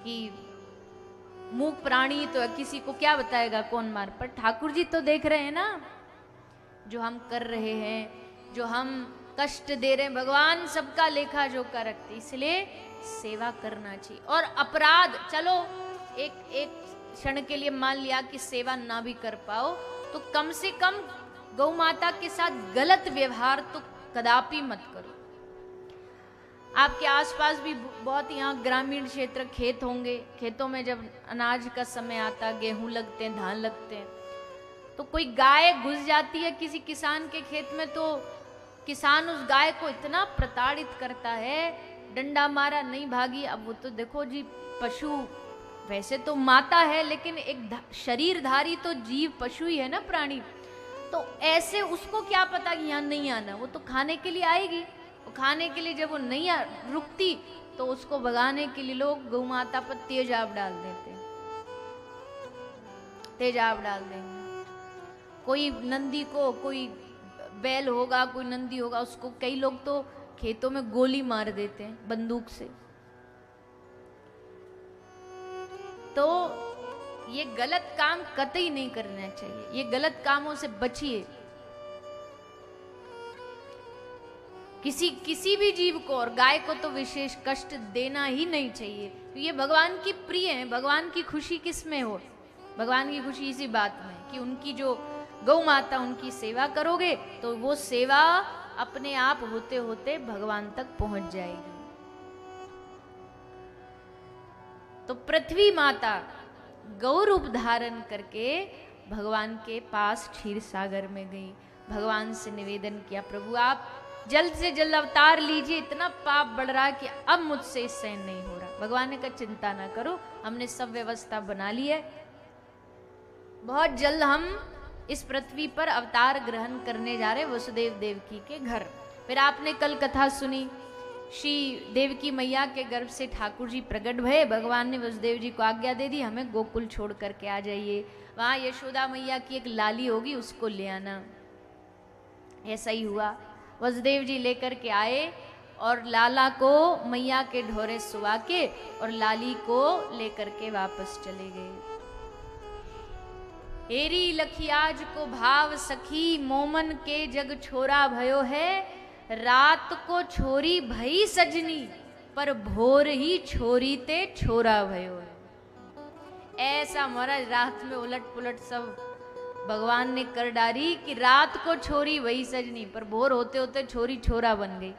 कि मूक प्राणी तो किसी को क्या बताएगा कौन मार, पर ठाकुर जी तो देख रहे हैं ना जो हम कर रहे हैं, जो हम कष्ट दे रहे हैं। भगवान सबका लेखा जोखा रखते, इसलिए सेवा करना चाहिए। और अपराध, चलो एक एक क्षण के लिए मान लिया कि सेवा ना भी कर पाओ, तो कम से कम गौ माता के साथ गलत व्यवहार तो कदापि मत करो। आपके आसपास भी बहुत यहाँ ग्रामीण क्षेत्र खेत होंगे, खेतों में जब अनाज का समय आता, गेहूं लगते हैं, धान लगते हैं, तो कोई गाय घुस जाती है किसी किसान के खेत में, तो किसान उस गाय को इतना प्रताड़ित करता है, डंडा मारा नहीं भागी। अब वो तो देखो जी, पशु वैसे तो माता है, लेकिन एक शरीरधारी तो जीव पशु ही है ना, प्राणी। तो ऐसे उसको क्या पता कि यहाँ नहीं आना, वो तो खाने के लिए आएगी। वो खाने के लिए जब वो नहीं रुकती, तो उसको भगाने के लिए लोग गौ माता पर तेजाब डाल देते, तेजाब डाल देंगे। कोई नंदी को, कोई बैल होगा, कोई नंदी होगा, उसको कई लोग तो खेतों में गोली मार देते हैं बंदूक से। तो ये गलत काम कतई नहीं करना चाहिए, ये गलत कामों से बचिए। किसी भी जीव को, और गाय को तो विशेष कष्ट देना ही नहीं चाहिए। तो ये भगवान की प्रिय है। भगवान की खुशी किस में हो? भगवान की खुशी इसी बात में कि उनकी जो गौ माता, उनकी सेवा करोगे तो वो सेवा अपने आप होते होते भगवान तक पहुंच जाएगी। तो पृथ्वी माता गौ रूप धारण करके भगवान के पास क्षीर सागर में गई, भगवान से निवेदन किया, प्रभु आप जल्द से जल्द अवतार लीजिए, इतना पाप बढ़ रहा है कि अब मुझसे सहन नहीं हो रहा। भगवान ने कहा चिंता ना करो, हमने सब व्यवस्था बना ली है, बहुत जल्द हम इस पृथ्वी पर अवतार ग्रहण करने जा रहे वसुदेव देवकी के घर। फिर आपने कल कथा सुनी, श्री देवकी मैया के गर्भ से ठाकुर जी प्रकट भये, भगवान ने वसुदेव जी को आज्ञा दे दी हमें गोकुल छोड़ करके आ जाइए, वहां यशोदा मैया की एक लाली होगी उसको ले आना। ऐसा ही हुआ, वसुदेव जी लेकर के आए और लाला को मैया के ढोरे सुवा के और लाली को लेकर के वापस चले गए। हेरी लखियाज को भाव सखी, मोमन के जग छोरा भयो है, रात को छोरी भई सजनी, पर भोर ही छोरी ते छोरा भयो है। ऐसा महाराज रात में उलट पुलट सब भगवान ने कर डाली कि रात को छोरी वही सजनी, पर भोर होते होते छोरी छोरा बन गई।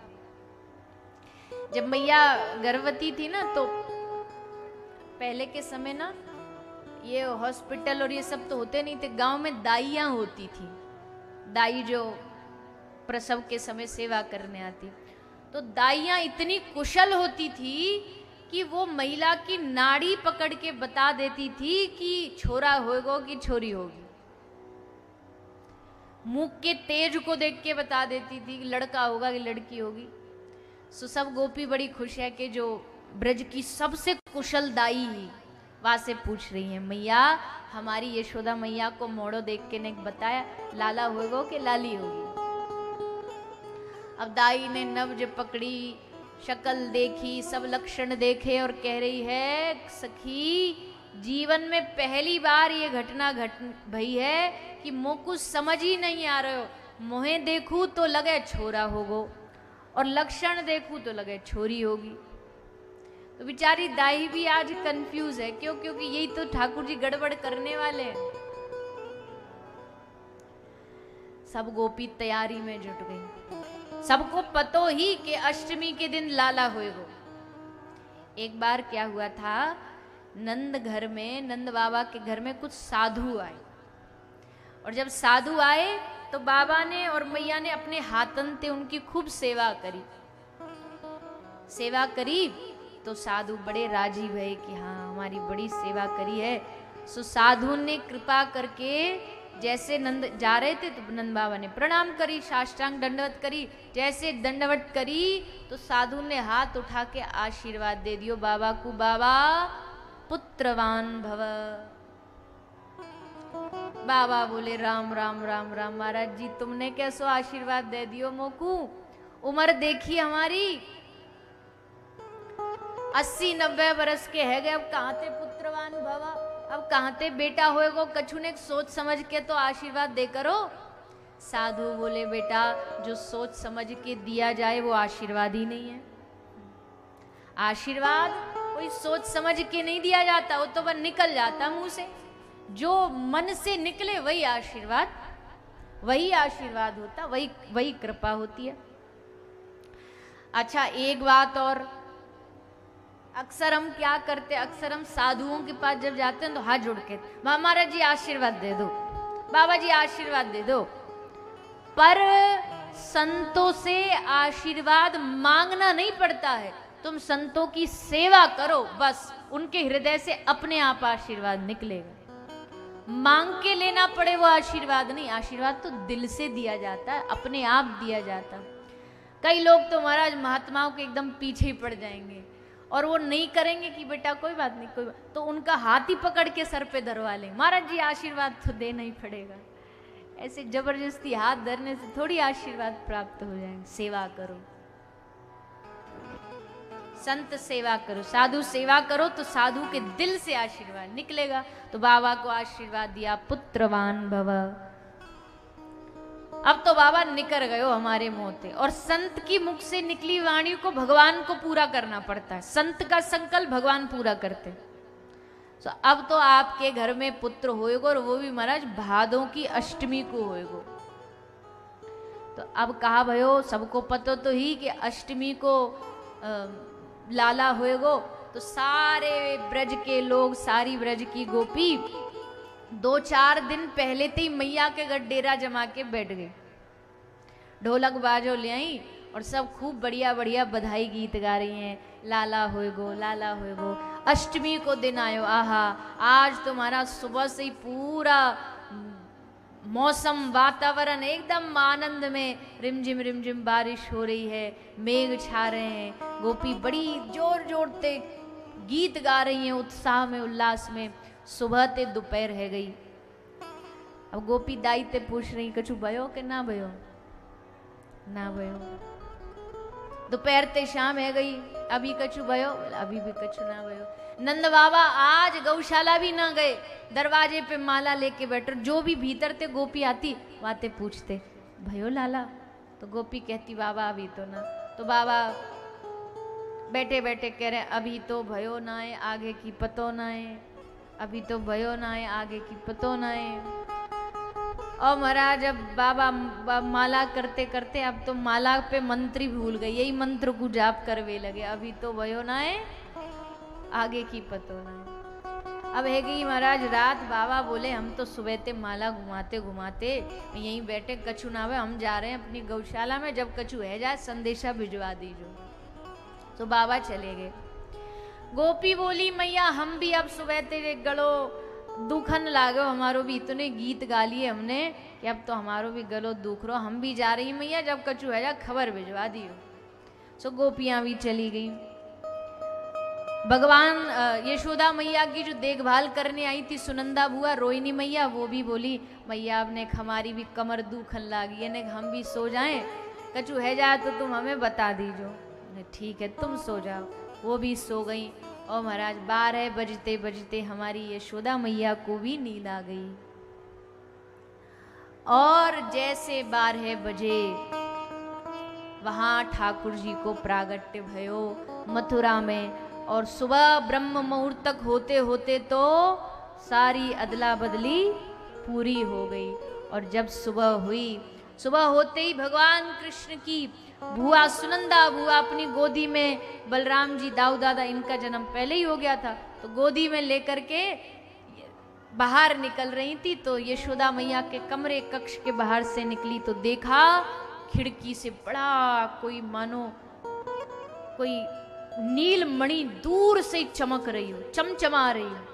जब मैया गर्भवती थी ना, तो पहले के समय ना ये हॉस्पिटल और ये सब तो होते नहीं थे, गांव में दाइयां होती थी, दाई जो प्रसव के समय सेवा करने आती। तो दाइयां इतनी कुशल होती थी कि वो महिला की नाड़ी पकड़ के बता देती थी कि छोरा होगा कि छोरी होगी, मुख के तेज को देख के बता देती थी कि लड़का होगा कि लड़की होगी। सो सब गोपी बड़ी खुश है कि जो ब्रज की सबसे कुशल दाई ही वहां से पूछ रही है, मैया हमारी यशोदा मैया को मोड़ो देख के ने बताया लाला होगा कि लाली होगी। अब दाई ने नब्ज पकड़ी, शक्ल देखी, सब लक्षण देखे और कह रही है सखी जीवन में पहली बार ये घटना भई है कि मोह कुछ समझ ही नहीं आ रहे हो, मोहे देखूं तो लगे छोरा होगो और लक्षण देखूं तो लगे छोरी होगी। तो बेचारी दाई भी आज कंफ्यूज है, क्यों? क्योंकि यही तो ठाकुर जी गड़बड़ करने वाले हैं। सब गोपी तैयारी में जुट गई, सबको पतो ही कि अष्टमी के दिन लाला होएगो। एक बार क्या हुआ था, नंद घर में, नंद बाबा के घर में कुछ साधु आए, और जब साधु आए तो बाबा ने और मैया ने अपने हाथन से उनकी खूब सेवा करी। सेवा करी तो साधु बड़े राजी भये कि हाँ हमारी बड़ी सेवा करी है। सो साधु ने कृपा करके, जैसे नंद जा रहे थे तो नंद बाबा ने प्रणाम करी, साष्टांग दंडवत करी, जैसे दंडवत करी तो साधु ने हाथ उठा के आशीर्वाद दे दियो बाबा को, बाबा पुत्रवान भव। बाबा बोले राम राम राम राम, महाराज जी तुमने कैसो आशीर्वाद दे दियो मोकू, उम्र देखी हमारी, 80-90 बरस के है गए, अब कहाँ थे पुत्रवान भवा, अब कहाँ थे बेटा होएगो। कछु ने सोच समझ के तो आशीर्वाद दे करो। साधु बोले बेटा जो सोच समझ के दिया जाए वो आशीर्वाद ही नहीं है। आशीर्वाद कोई सोच समझ के नहीं दिया जाता, वो तो बस निकल जाता मुंह से। जो मन से निकले वही आशीर्वाद, वही आशीर्वाद होता, वही कृपा होती है। अच्छा एक बात और, अक्सर हम क्या करते, अक्सर हम साधुओं के पास जब जाते हैं तो हाथ जोड़ के महाराज जी आशीर्वाद दे दो, बाबा जी आशीर्वाद दे दो। पर संतों से आशीर्वाद मांगना नहीं पड़ता है, तुम संतों की सेवा करो, बस उनके हृदय से अपने आप आशीर्वाद निकलेगा। मांग के लेना पड़े वो आशीर्वाद नहीं, आशीर्वाद तो दिल से दिया जाता है, अपने आप दिया जाता। कई लोग तो महाराज महात्माओं के एकदम पीछे ही पड़ जाएंगे और वो नहीं करेंगे कि बेटा कोई बात नहीं, कोई बात, तो उनका हाथ ही पकड़ के सर पे धरवा लें, महाराज जी आशीर्वाद तो देना ही पड़ेगा। ऐसे जबरदस्ती हाथ धरने से थोड़ी आशीर्वाद प्राप्त हो जाएंगे। सेवा करो, संत सेवा करो, साधु सेवा करो तो साधु के दिल से आशीर्वाद निकलेगा। तो बाबा को आशीर्वाद दिया पुत्रवान भव। अब तो बाबा निकल गए हो हमारे मोहते, और संत की मुख से निकली वाणी को भगवान को पूरा करना पड़ता है। संत का संकल्प भगवान पूरा करते। तो अब तो आपके घर में पुत्र होएगो, और वो भी महाराज भादों की अष्टमी को होएगो। तो अब कहा भयो सबको पता तो ही कि अष्टमी को लाला होएगो। तो सारे ब्रज के लोग, सारी ब्रज की गोपी 2-4 दिन पहले ते ही मैया के घर डेरा जमा के बैठ गए, ढोलक बाजो ले आई और सब खूब बढ़िया बढ़िया बधाई गीत गा रही हैं, लाला होएगो, लाला होएगो। अष्टमी को दिन आयो, आहा आज तुम्हारा सुबह से ही पूरा मौसम वातावरण एकदम आनंद में, रिमझिम बारिश हो रही है, मेघ छा रहे हैं, गोपी बड़ी जोर जोर से गीत गा रही हैं, उत्साह में उल्लास में। सुबह ते दोपहर है गई। अब गोपी दाई ते पूछ रही कछु भयो कि ना भयो, ना भयो। दोपहर ते शाम है गई, अभी कछु भयो, अभी भी कछु ना भयो। नंद बाबा आज गौशाला भी ना गए, दरवाजे पे माला लेके बैठे। जो भी भीतर ते गोपी आती वाते पूछते भयो लाला, तो गोपी कहती बाबा अभी तो ना। तो बाबा बैठे बैठे कह रहे अभी तो भयो ना है, आगे की पतो ना है, अभी तो भयो ना है, आगे की पतो ना है। और महाराज अब बाबा माला करते करते अब तो माला पे मंत्र भूल गए, यही मंत्र को जाप करवे लगे, अभी तो भयो ना है, आगे की पतो ना है। अब है गई महाराज रात, बाबा बोले हम तो सुबह ते माला घुमाते घुमाते यहीं बैठे, कछु ना हुए, हम जा रहे हैं अपनी गौशाला में, जब कछु है जाए संदेशा भिजवा दीजो। तो बाबा चले गए। गोपी बोली मैया हम भी अब सुबह तेरे गलो दुखन लागो, हमारो भी इतने गीत गा लिए हमने कि अब तो हमारो भी गलो दुख रो, हम भी जा रही मैया, जब कछु है जा खबर भिजवा दियो। सो गोपियां भी चली गई। भगवान यशोदा मैया की जो देखभाल करने आई थी सुनंदा बुआ, रोहिणी मैया, वो भी बोली मैया अब ने हमारी भी कमर दुखन लागी है, ने हम भी सो जाएं, कछु है जाए तो तुम हमें बता दीजो। ठीक है तुम सो जाओ। वो भी सो गई। और महाराज 12 बजते बजते हमारी यशोदा मैया को भी नींद आ गई। और जैसे 12 बजे वहां ठाकुर जी को प्रागट्य भयो मथुरा में, और सुबह ब्रह्म मुहूर्त तक होते होते तो सारी अदला बदली पूरी हो गई। और जब सुबह हुई, सुबह होते ही भगवान कृष्ण की बुआ सुनंदा बुआ अपनी गोदी में, बलराम जी दाऊ दादा इनका जन्म पहले ही हो गया था, तो गोदी में लेकर के बाहर निकल रही थी। तो यशोदा मैया के कमरे कक्ष के बाहर से निकली तो देखा खिड़की से बड़ा कोई मानो कोई नील मणि दूर से चमक रही हो, चमचमा रही हो।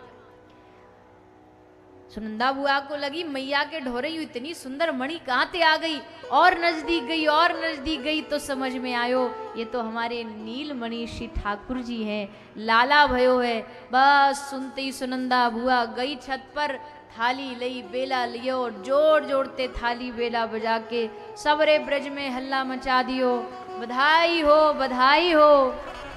सुनंदा बुआ को लगी मैया के ढोरे यू इतनी सुंदर मणि कहाँ ते आ गई। और नजदीक गई और नजदीक गई तो समझ में आयो ये तो हमारे नीलमणि श्री ठाकुर जी हैं, लाला भयो है। बस सुनते ही सुनंदा बुआ गई छत पर, थाली लई बेला लियो, जोर जोड़ते थाली बेला बजा के सबरे ब्रज में हल्ला मचा दियो, बधाई हो बधाई हो।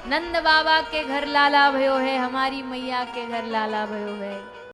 नंद बाबा के घर लाला भयो है, हमारी मैया के घर लाला भयो है।